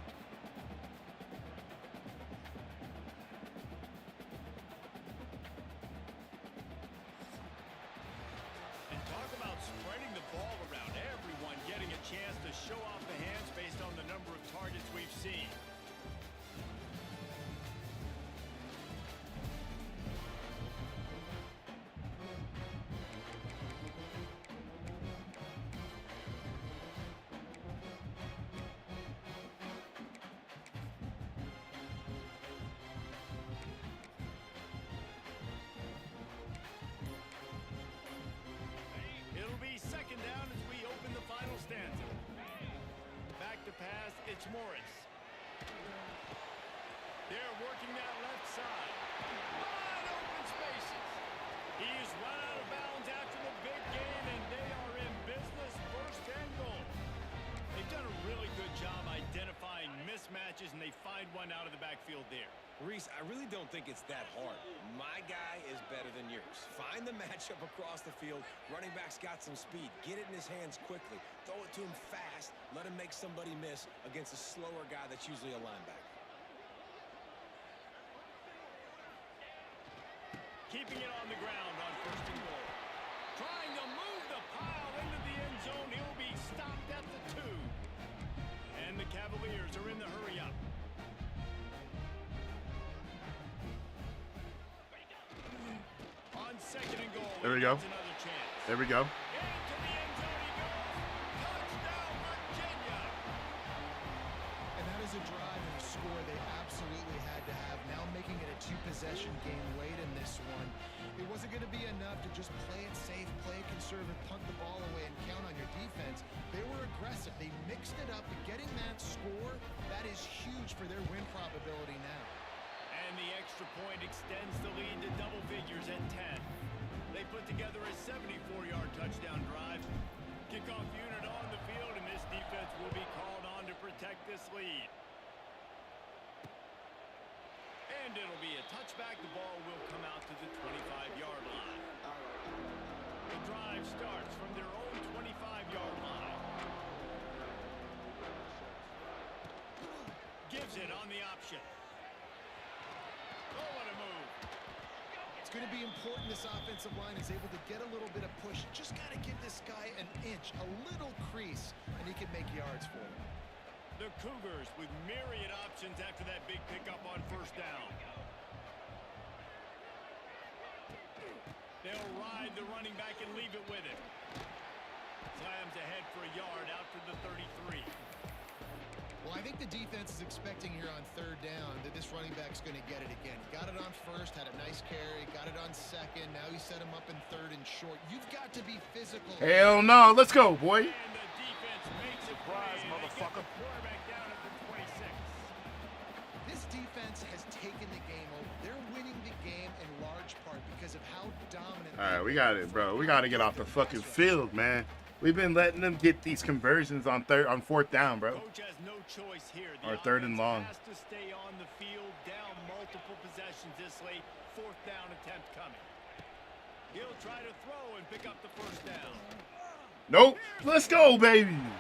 And talk about spreading the ball around. Everyone getting a chance to show off the hands based on the number of targets we've seen. It'll be 2nd down as we open the final stanza. Back to pass, it's Morris. They're working that left side. Wide open spaces. He's run out of bounds after the big game, and they are in business, 1st and goal. They've done a really good job identifying mismatches, and they find one out of the backfield there. Reese, I really don't think it's that hard. My guy is better than yours. Find the matchup across the field. Running back's got some speed. Get it in his hands quickly. Throw it to him fast. Let him make somebody miss against a slower guy that's usually a linebacker. Keeping it on the ground on 1st and goal. Trying to move the pile into the end zone. He'll be stopped at the 2. And the Cavaliers are in the hurry up. On 2nd and goal. There we go. Another chance. There we go. Into the end zone he goes. Touchdown, Virginia. And that is a drive and a score they absolutely had to have. Now making it a 2-possession game late in this one. It wasn't going to be enough to just play it safe, play it conservative, punt the ball away, and count on your defense. They were aggressive. They mixed it up. And getting that score, that is huge for their win probability now. And the extra point extends the lead to double figures at 10. They put together a 74-yard touchdown drive. Kickoff unit on the field, and this defense will be called on to protect this lead. And it'll be a touchback. The ball will come out to the 25-yard line. The drive starts from their own 25-yard line. Gives it on the option. Oh, what a move. It's going to be important this offensive line is able to get a little bit of push. Just got to give this guy an inch, a little crease, and he can make yards for him. The Cougars with myriad options after that big pickup on 1st down. They'll ride the running back and leave it with him. Slams ahead for a yard out to the 33. Well, I think the defense is expecting here on 3rd down that this running back's going to get it again. Got it on 1st, had a nice carry, got it on 2nd. Now he set him up in 3rd and short. You've got to be physical. Hell no. Let's go, boy. And the defense makes a play. Motherfucker. Quarterback down at the 26. This defense has taken the game over. They're winning the game in large part because of how dominant. All right, we got it, bro. We got to get off the fucking field, man. We've been letting them get these conversions on 4th down, bro. Coach has no choice here. Or 3rd and long. Has to stay on the field, down multiple possessions this late. 4th down attempt coming. He'll try to throw and pick up the 1st down. Nope. Let's go, baby. And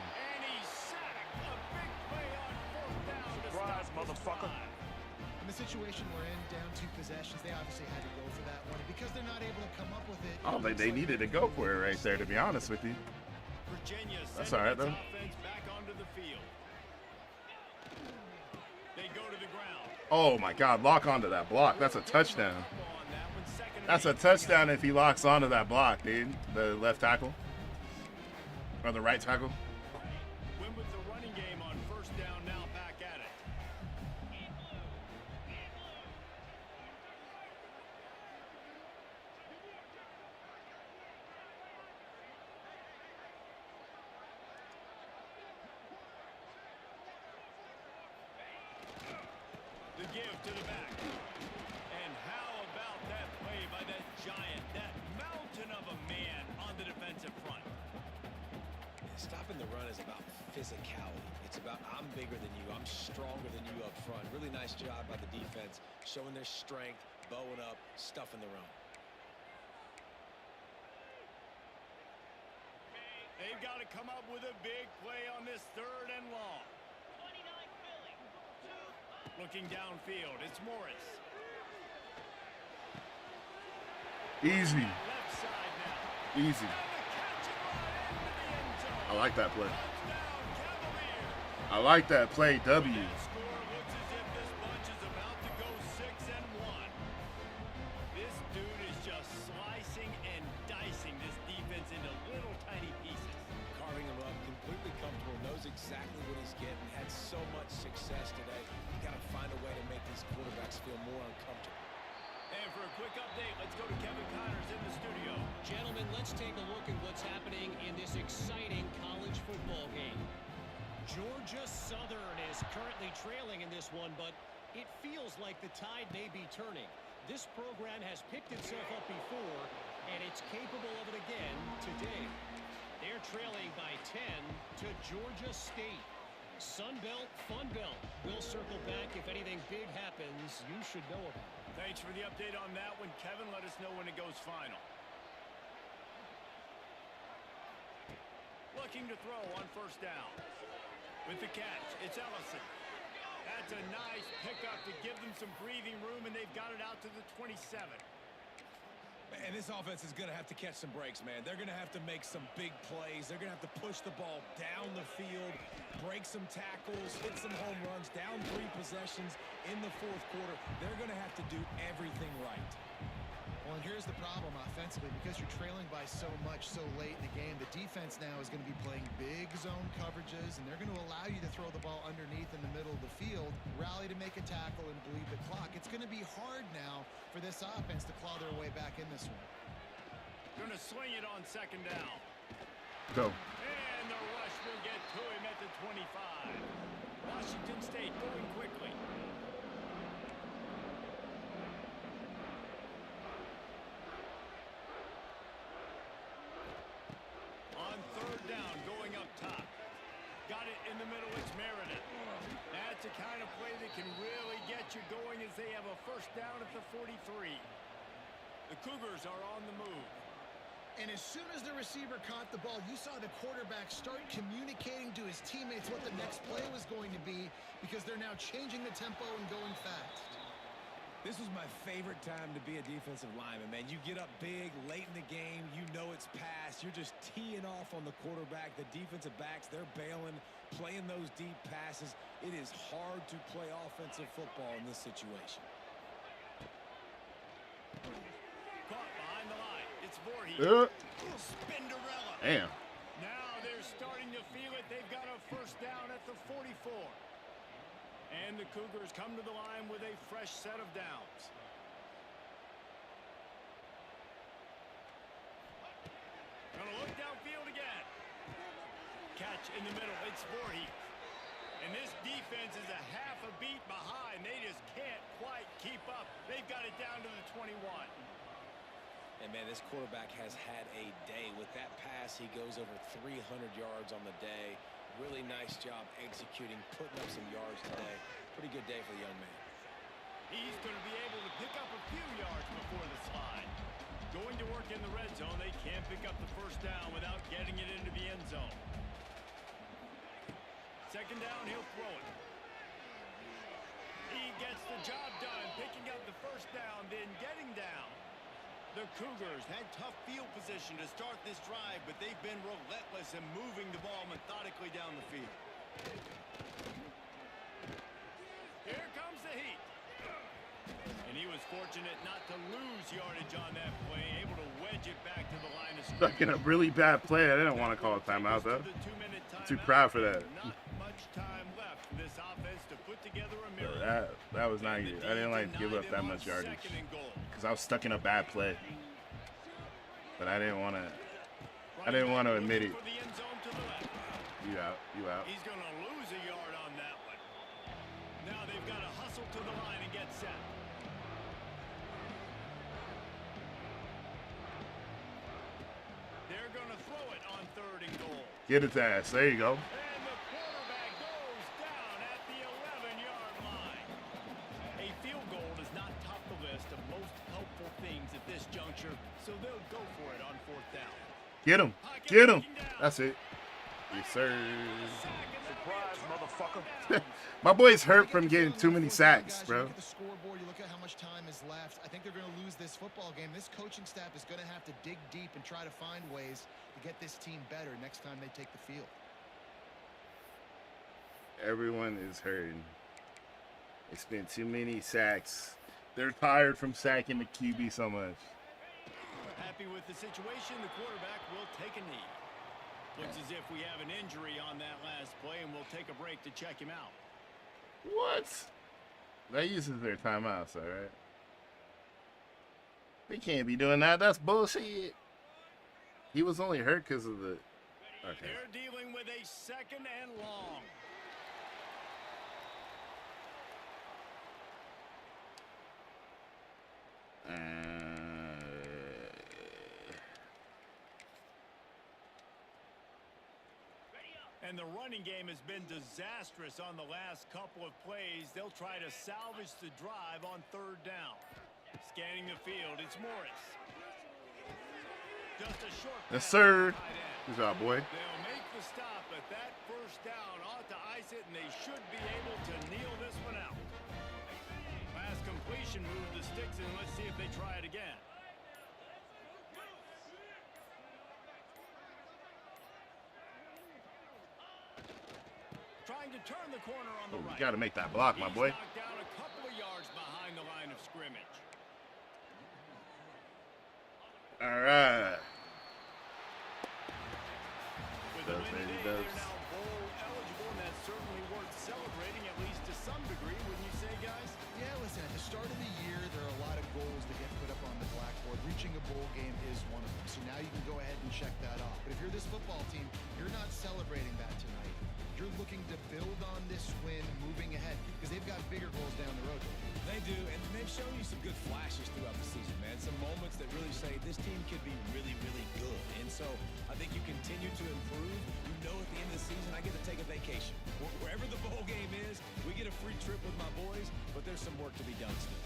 he's sacked. A big play on 4th down. Surprise, motherfucker. In the situation we're in, down 2 possessions, they obviously had to go for that one. And because they're not able to come up with it. Oh, they needed to go for it right there, to be honest with you. Virginia That's all right, though. offense back onto the field. They go to the ground. Oh my God, lock onto that block. That's a touchdown. That's a touchdown if he locks onto that block, dude. The left tackle. Or the right tackle. Win with the running game on first down, now back at it. The give to the back. And how about that play by that giant, that mountain of a man on the defensive front? Stopping the run is about physicality. It's about I'm bigger than you. I'm stronger than you up front. Really nice job by the defense, showing their strength, bowing up, stuffing the run. They've got to come up with a big play on this 3rd and long. Looking downfield, it's Morris. Easy. Left side now. Easy. I like that play. I like that play, W. Score looks as if this bunch is about to go 6-1. This dude is just slicing and dicing this defense into little tiny pieces. Carving him up, completely comfortable, knows exactly what he's getting, had so much success today. You got to find a way to make these quarterbacks feel more uncomfortable. And for a quick update, let's go to Kevin Connors in the studio. Gentlemen, let's take a look at what's happening in this exciting college football game. Georgia Southern is currently trailing in this one, but it feels like the tide may be turning. This program has picked itself up before, and it's capable of it again today. They're trailing by 10 to Georgia State. Sun Belt, Fun Belt. We'll circle back if anything big happens you should know about. Thanks for the update on that one, Kevin. Let us know when it goes final. Looking to throw on first down. With the catch, it's Ellison. That's a nice pickup to give them some breathing room, and they've got it out to the 27. And this offense is going to have to catch some breaks, man. They're going to have to make some big plays. They're going to have to push the ball down the field, break some tackles, hit some home runs, down 3 possessions in the 4th quarter. They're going to have to do everything right. Well, and here's the problem offensively. Because you're trailing by so much so late in the game, the defense now is going to be playing big zone coverages, and they're going to allow you to throw the ball underneath in the middle of the field, rally to make a tackle, and bleed the clock. It's going to be hard now for this offense to claw their way back in this one. Going to swing it on 2nd down. Go. And the rush will get to him at the 25. Washington State going quickly. On 3rd down, going up top. Got it in the middle, it's Meredith. That's a kind of play that can really get you going as they have a first down at the 43. The Cougars are on the move. And as soon as the receiver caught the ball, you saw the quarterback start communicating to his teammates what the next play was going to be, because they're now changing the tempo and going fast. This was my favorite time to be a defensive lineman, man. You get up big, late in the game, you know it's past. You're just teeing off on the quarterback. The defensive backs, they're bailing, playing those deep passes. It is hard to play offensive football in this situation. Caught behind the line. It's Voorhees. Spinderella. Damn. Now they're starting to feel it. They've got a first down at the 44. And the Cougars come to the line with a fresh set of downs. Gonna look downfield again. Catch in the middle. It's Voorhees. And this defense is a half a beat behind. They just can't quite keep up. They've got it down to the 21. And, man, this quarterback has had a day. With that pass, he goes over 300 yards on the day. Really nice job executing, putting up some yards today. Pretty good day for the young man. He's going to be able to pick up a few yards before the slide. Going to work in the red zone. They can't pick up the first down without getting it into the end zone. 2nd down, he'll throw it. He gets the job done, picking up the first down, then getting down. The Cougars had tough field position to start this drive, but they've been relentless in moving the ball methodically down the field. Here was fortunate not to lose yardage on that play, able to wedge it back to the line of Stuck in a scrimmage. really bad play. I didn't want to call a timeout, though. Too proud for that. Not much time left for this offense to put together a miracle. That was not good. I didn't like to give up that much yardage because I was stuck in a bad play. But I didn't want to. I didn't want to admit it. You out. You out. He's going to lose a yard on that one. Now they've got to hustle to the line and get set. They're going to throw it on 3rd and goal. Get its ass. There you go. And the quarterback goes down at the 11-yard line. A field goal does not top the list of most helpful things at this juncture, so they'll go for it on 4th down. Get him. Get him. That's it. Yes, sir. Surprise, motherfucker. My boy's hurt from getting too many sacks, bro. You look at the scoreboard, you look at how much time is left. I think they're going to lose this football game. This coaching staff is going to have to dig deep and try to find ways to get this team better next time they take the field. Everyone is hurting. They spent too many sacks. They're tired from sacking the QB so much. Happy with the situation, the quarterback will take a knee. Looks as if we have an injury on that last play, and we'll take a break to check him out. What? That uses their timeouts, all right? They can't be doing that. That's bullshit. He was only hurt because of the... Okay. They're dealing with a 2nd and long. And the running game has been disastrous on the last couple of plays. They'll try to salvage the drive on 3rd down. Scanning the field, it's Morris. Just a short Yes, pass sir. to the tight end. Good job, boy. They'll make the stop, but that 1st down ought to ice it, and they should be able to kneel this one out. Last completion moved the sticks, and let's see if they try it again. Trying to turn the corner on the right. You got to make that block, my boy. He's knocked down a couple of yards behind the line of scrimmage. All right. With the win today, they're now bowl eligible, and that's certainly worth celebrating, at least to some degree, wouldn't you say, guys? Yeah, listen, at the start of the year, there are a lot of goals that get put up on the blackboard. Reaching a bowl game is one of them. So now you can go ahead and check that off. But if you're this football team, you're not celebrating that tonight. You're looking to build on this win moving ahead because they've got bigger goals down the road. They do, and they've shown you some good flashes throughout the season, man. Some moments that really say this team could be really, really good. And so I think you continue to improve. You know at the end of the season, I get to take a vacation. Wherever the bowl game is, we get a free trip with my boys, but there's some work to be done still.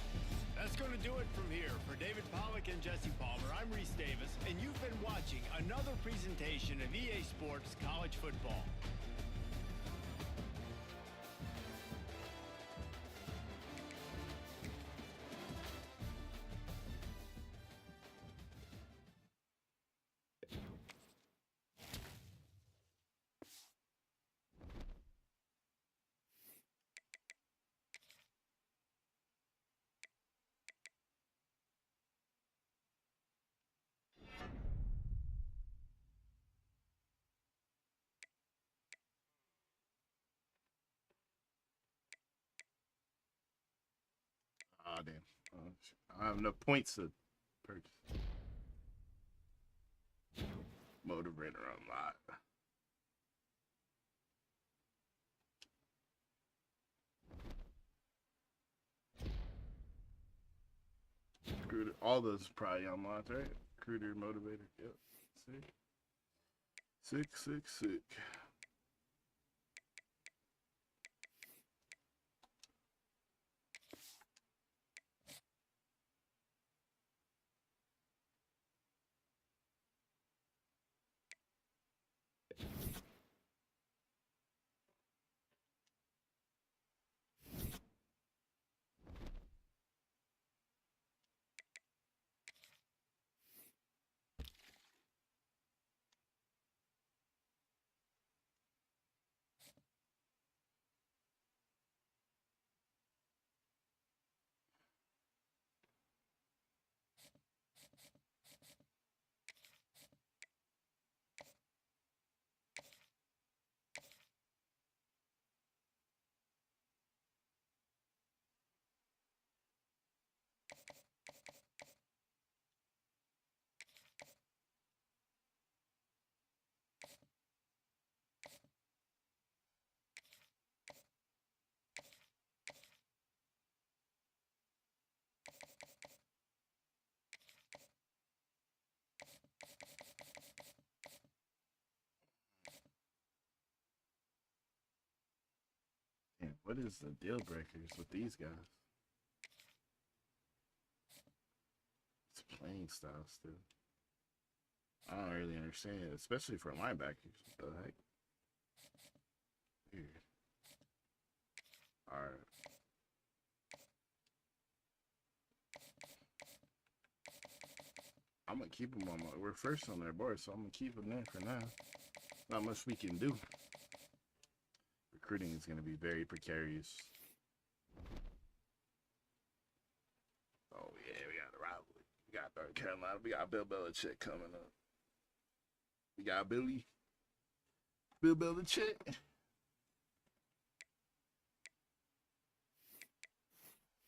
That's going to do it from here. For David Pollack and Jesse Palmer, I'm Reese Davis, and you've been watching another presentation of EA Sports College Football. Oh, damn. I have enough points to purchase. Motivator unlocked. Recruiter, all those probably unlocked, right? Recruiter, motivator, yep. Sick. What is the deal breakers with these guys? It's playing style still. I don't really understand it, especially for linebackers. What the heck? Weird. All right. I'm gonna keep them on my. We're first on their board, so I'm gonna keep them there for now. Not much we can do. Recruiting is gonna be very precarious. Oh yeah, we got the rivalry. We got North Carolina. We got Bill Belichick coming up. We got Bill Belichick.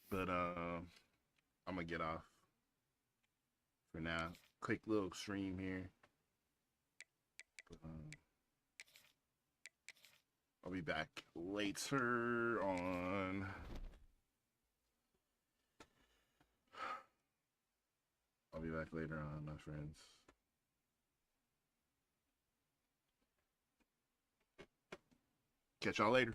But I'm gonna get off for now. Quick little stream here. But, I'll be back later on. I'll be back later on, my friends. Catch y'all later.